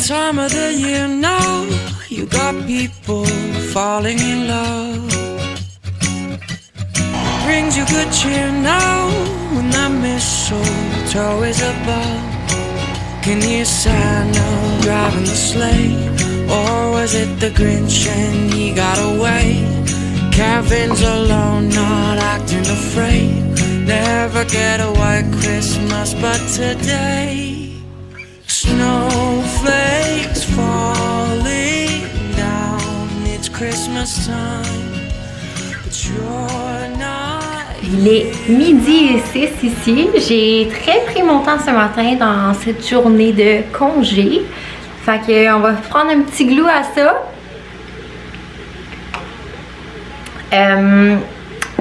time of the year now, you got people falling in love. Brings you good cheer now when that mistletoe is above. Can you Santa driving the sleigh? Or was it the Grinch and he got away? Kevin's alone, not acting afraid. Never get a white Christmas, but today snowflakes falling down. It's Christmas time, but you're not. Il est 12h06 ici. J'ai très pris mon temps ce matin dans cette journée de congé. Fait que on va prendre un petit glou à ça.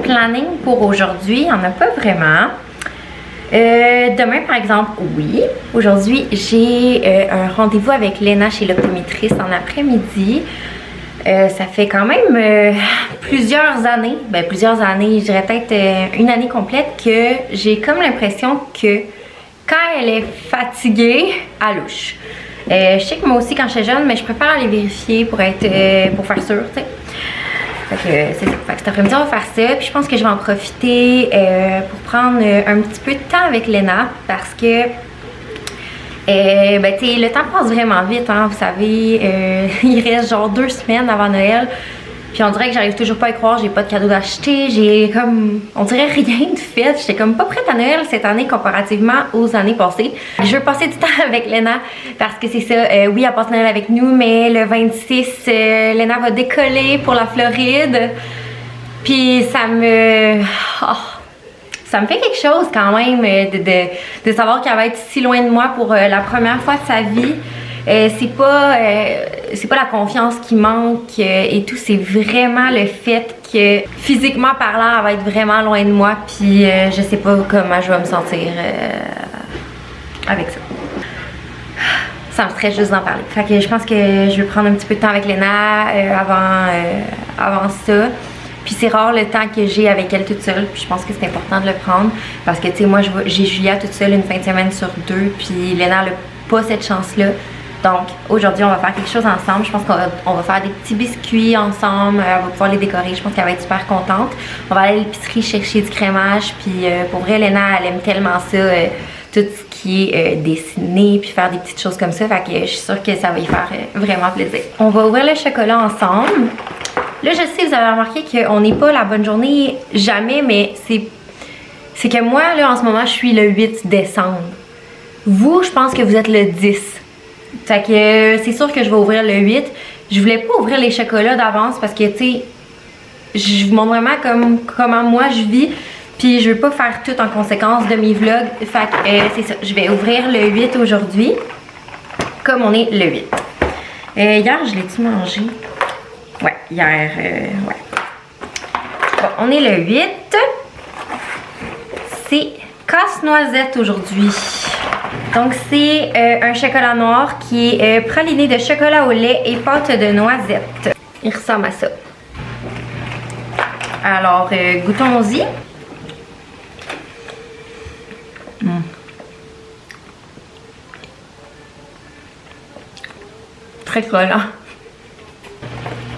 Planning pour aujourd'hui, il n'y en a pas vraiment. Demain par exemple, oui. Aujourd'hui, j'ai un rendez-vous avec Léna chez l'optométriste en après-midi. Ça fait quand même plusieurs années, je dirais peut-être une année complète, que j'ai comme l'impression que quand elle est fatiguée, elle louche. Je sais que moi aussi quand j'étais jeune, mais je préfère aller vérifier pour faire sûr, tu sais. Fait que c'est ça. Fait que cet après-midi, on va faire ça. Puis je pense que je vais en profiter pour prendre un petit peu de temps avec Léna parce que le temps passe vraiment vite, hein, vous savez. Il reste genre 2 semaines avant Noël. Puis on dirait que j'arrive toujours pas à y croire, j'ai pas de cadeau d'acheter, j'ai comme, on dirait rien de fait. J'étais comme pas prête à Noël cette année comparativement aux années passées. Je veux passer du temps avec Léna parce que c'est ça, oui elle passe Noël avec nous, mais le 26, Léna va décoller pour la Floride. Puis ça me fait quelque chose quand même de savoir qu'elle va être si loin de moi pour la première fois de sa vie. C'est pas la confiance qui manque et tout, c'est vraiment le fait que physiquement parlant, elle va être vraiment loin de moi, puis je sais pas comment je vais me sentir avec ça. Ça me stresse juste d'en parler. Fait que je pense que je vais prendre un petit peu de temps avec Léna avant ça. Puis c'est rare le temps que j'ai avec elle toute seule, puis je pense que c'est important de le prendre parce que tu sais, moi j'ai Julia toute seule une fin de semaine sur 2, puis Léna n'a pas cette chance-là. Donc aujourd'hui on va faire quelque chose ensemble. Je pense qu'on va faire des petits biscuits ensemble, elle va pouvoir les décorer, je pense qu'elle va être super contente. On va aller à l'épicerie chercher du crémage, puis pour vrai Léna elle aime tellement ça, tout ce qui est dessiné, puis faire des petites choses comme ça. Fait que je suis sûre que ça va y faire vraiment plaisir. On va ouvrir le chocolat ensemble. Là, je sais, vous avez remarqué qu'on n'est pas la bonne journée jamais, mais c'est que moi, là, en ce moment, je suis le 8 décembre. Vous, je pense que vous êtes le 10. Fait que c'est sûr que je vais ouvrir le 8. Je voulais pas ouvrir les chocolats d'avance parce que, tu sais, je vous montre vraiment comment moi je vis. Puis je veux pas faire tout en conséquence de mes vlogs. Fait que c'est ça, je vais ouvrir le 8 aujourd'hui, comme on est le 8. Hier, je l'ai-tu mangé? Ouais, hier, ouais. Bon, on est le 8. C'est casse-noisette aujourd'hui. Donc, c'est un chocolat noir qui est praliné de chocolat au lait et pâte de noisette. Il ressemble à ça. Alors, goûtons-y. Très collant.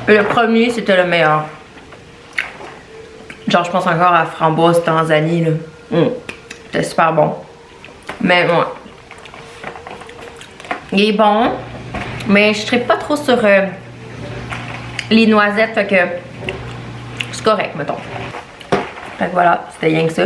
Le premier, c'était le meilleur. Genre, je pense encore à framboise Tanzanie, là. C'était super bon. Mais, ouais. Il est bon. Mais je tripe pas trop sur les noisettes, fait que c'est correct, mettons. Fait que voilà, c'était rien que ça.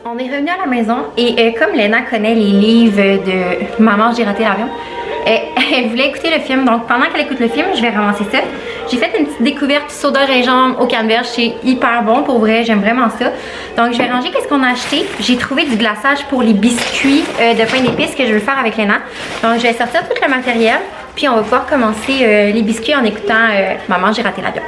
On est revenu à la maison et comme Léna connaît les livres de Maman, j'ai raté l'avion, elle voulait écouter le film. Donc pendant qu'elle écoute le film, je vais ramasser ça. J'ai fait une petite découverte soda gingembre au canneberge. C'est hyper bon pour vrai, j'aime vraiment ça. Donc je vais ranger qu'est-ce qu'on a acheté. J'ai trouvé du glaçage pour les biscuits de pain d'épices que je veux faire avec Léna. Donc je vais sortir tout le matériel. Puis on va pouvoir commencer les biscuits en écoutant Maman, j'ai raté l'avion.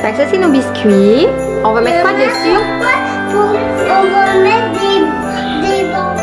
Fait que ça, c'est nos biscuits. On va mettre quoi dessus? On va mettre des bonbons.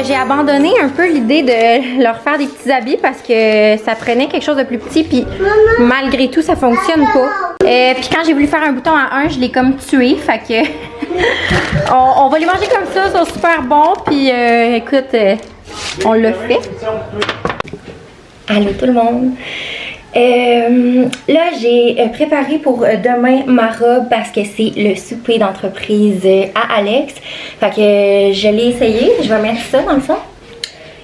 J'ai abandonné un peu l'idée de leur faire des petits habits parce que ça prenait quelque chose de plus petit puis malgré tout ça fonctionne pas. Puis quand j'ai voulu faire un bouton à un, je l'ai comme tué, fait que on va les manger comme ça, ils sont super bons puis écoute, on l'a fait. Allô tout le monde. Là j'ai préparé pour demain ma robe parce que c'est le souper d'entreprise à Alex. Fait que je l'ai essayé, je vais mettre ça dans le fond.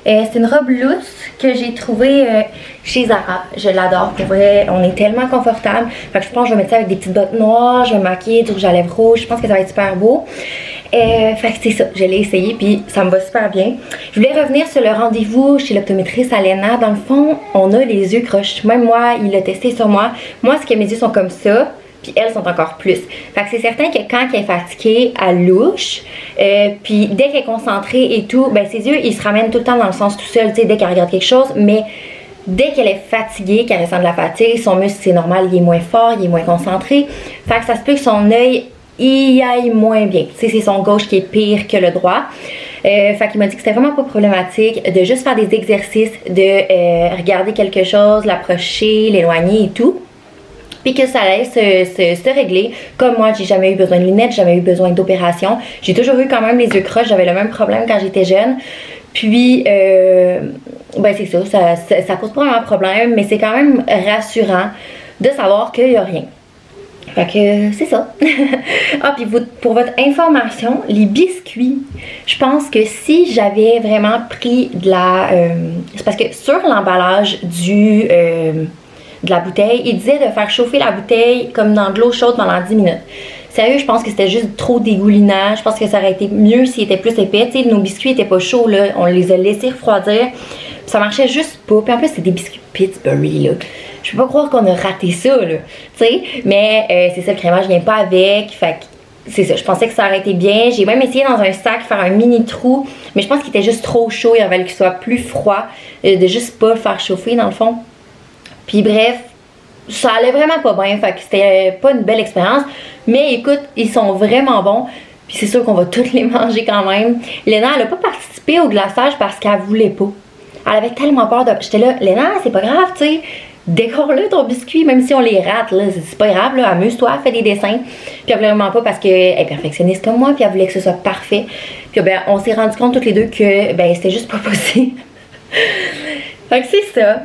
C'est une robe lousse que j'ai trouvée chez Zara. Je l'adore pour vrai, on est tellement confortable. Fait que je pense que je vais mettre ça avec des petites bottes noires, je vais maquiller du rouge à lèvres rouge, je pense que ça va être super beau. Fait que c'est ça, je l'ai essayé puis ça me va super bien. Je voulais revenir sur le rendez-vous chez l'optométriste à Léna. Dans le fond, on a les yeux croches. Même moi, il l'a testé sur moi. Moi, c'est que mes yeux sont comme ça, puis elles sont encore plus. Fait que c'est certain que quand elle est fatiguée, elle louche. Puis dès qu'elle est concentrée et tout, ben ses yeux, ils se ramènent tout le temps dans le sens tout seul, tu sais, dès qu'elle regarde quelque chose. Mais dès qu'elle est fatiguée, qu'elle ressent de la fatigue, son muscle, c'est normal, il est moins fort, il est moins concentré. Fait que ça se peut que son œil il aille moins bien. Tu sais, c'est son gauche qui est pire que le droit. Fait qu'il m'a dit que c'était vraiment pas problématique de juste faire des exercices, de regarder quelque chose, l'approcher, l'éloigner et tout. Puis que ça allait se régler. Comme moi, j'ai jamais eu besoin de lunettes, jamais eu besoin d'opération. J'ai toujours eu quand même les yeux croches, j'avais le même problème quand j'étais jeune. Puis, ben c'est ça pose pas vraiment de problème, mais c'est quand même rassurant de savoir qu'il y a rien. Fait que c'est ça. Ah, puis pour votre information, les biscuits, je pense que si j'avais vraiment pris de la... c'est parce que sur l'emballage de la bouteille, il disait de faire chauffer la bouteille comme dans de l'eau chaude pendant 10 minutes. Sérieux, je pense que c'était juste trop dégoulinant. Je pense que ça aurait été mieux s'il était plus épais. Tu sais, nos biscuits étaient pas chauds, là. On les a laissés refroidir. Ça marchait juste pas. Puis en plus, c'est des biscuits Pillsbury, là. Je peux pas croire qu'on a raté ça, là. Tu sais, mais c'est ça, le crémage vient pas avec. Fait que c'est ça, je pensais que ça aurait été bien. J'ai même essayé dans un sac faire un mini trou. Mais je pense qu'il était juste trop chaud. Il aurait fallu qu'il soit plus froid. De juste pas le faire chauffer, dans le fond. Puis bref, ça allait vraiment pas bien. Fait que c'était pas une belle expérience. Mais écoute, ils sont vraiment bons. Puis c'est sûr qu'on va tous les manger quand même. Léna, elle a pas participé au glaçage parce qu'elle voulait pas. Elle avait tellement peur de... J'étais là, Léna, c'est pas grave, tu sais. Décore-le ton biscuit, même si on les rate, là, c'est pas grave, là, amuse-toi, fais des dessins. Puis elle voulait vraiment pas parce qu'elle est perfectionniste comme moi, puis elle voulait que ce soit parfait. Puis ben, on s'est rendu compte toutes les deux que ben c'était juste pas possible. Fait que c'est ça.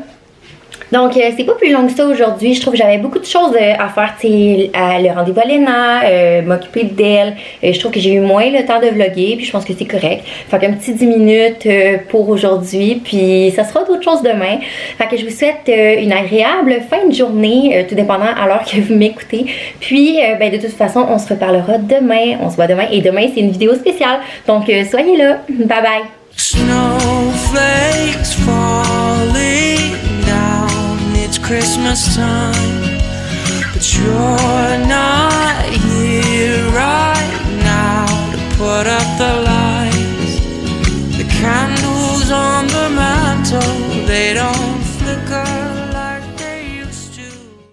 Donc, c'est pas plus long que ça aujourd'hui. Je trouve que j'avais beaucoup de choses à faire, tu sais, le rendez-vous à Léna, m'occuper d'elle. Je trouve que j'ai eu moins le temps de vlogger, puis je pense que c'est correct. Fait qu'un petit 10 minutes pour aujourd'hui, puis ça sera d'autres choses demain. Fait que je vous souhaite une agréable fin de journée, tout dépendant à l'heure que vous m'écoutez. Puis, ben, de toute façon, on se reparlera demain. On se voit demain. Et demain, c'est une vidéo spéciale. Donc, soyez là. Bye bye. Snowflakes falling down, it's Christmas time, but you're not here right now to put up the lights. The candles on the mantle, they don't